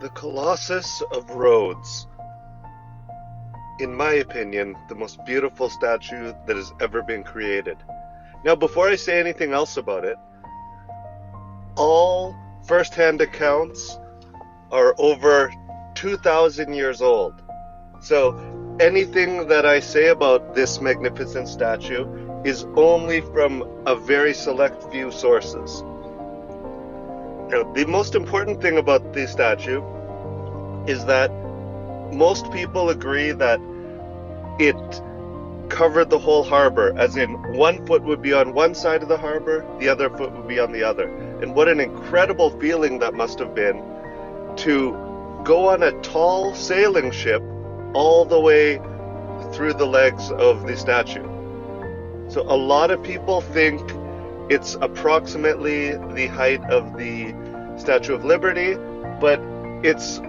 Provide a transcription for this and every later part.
The Colossus of Rhodes. In my opinion, the most beautiful statue that has ever been created. Now, before I say anything else about it, all first-hand accounts are over 2,000 years old. So anything that I say about this magnificent statue is only from a very select few sources. Now, the most important thing about this statue is that most people agree that it covered the whole harbor, as in one foot would be on one side of the harbor, the other foot would be on the other. And what an incredible feeling that must have been to go on a tall sailing ship all the way through the legs of the statue. So a lot of people think it's approximately the height of the Statue of Liberty, but it's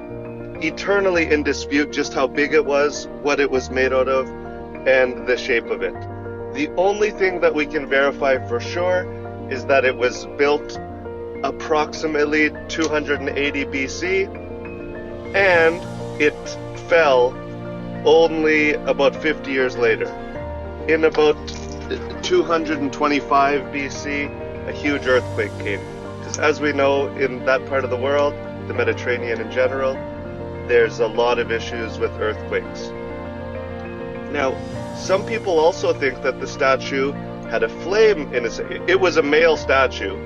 eternally in dispute just how big it was, what it was made out of, and the shape of it. The only thing that we can verify for sure is that it was built approximately 280 BC, and it fell only about 50 years later. In about 225 BC, a huge earthquake came. Because as we know, in that part of the world, the Mediterranean in general, there's a lot of issues with earthquakes. Now, some people also think that the statue had a flame in it was a male statue,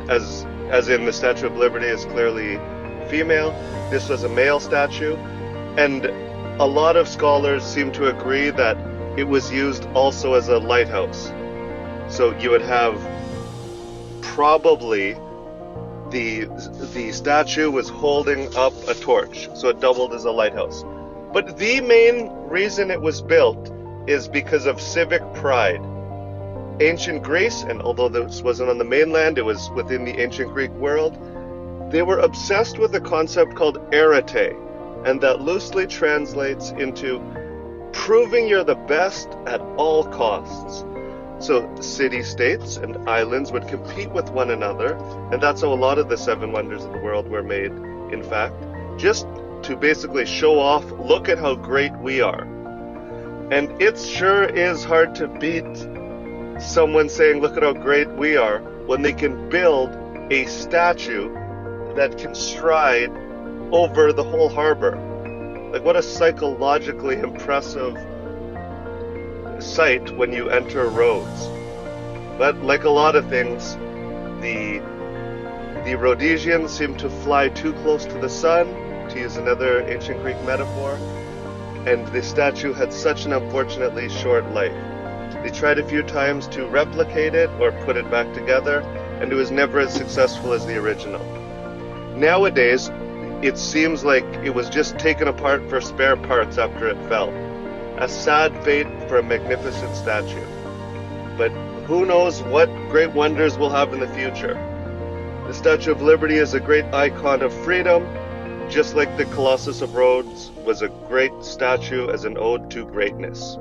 as in the Statue of Liberty is clearly female. This was a male statue, and a lot of scholars seem to agree that it was used also as a lighthouse. So you would have probably the statue was holding up a torch, so it doubled as a lighthouse. But the main reason it was built is because of civic pride. Ancient Greece, and although this wasn't on the mainland, it was within the ancient Greek world, they were obsessed with a concept called arete, and that loosely translates into proving you're the best at all costs. So city-states and islands would compete with one another, and that's how a lot of the seven wonders of the world were made, in fact, just to basically show off, look at how great we are. And it sure is hard to beat someone saying, look at how great we are, when they can build a statue that can stride over the whole harbor. Like, what a psychologically impressive sight when you enter Rhodes. But like a lot of things, the Rhodesians seem to fly too close to the sun, to use another ancient Greek metaphor, and the statue had such an unfortunately short life. They tried a few times to replicate it or put it back together, and it was never as successful as the original. Nowadays, it seems like it was just taken apart for spare parts after it fell. A sad fate for a magnificent statue. But who knows what great wonders we'll have in the future. The Statue of Liberty is a great icon of freedom, just like the Colossus of Rhodes was a great statue as an ode to greatness.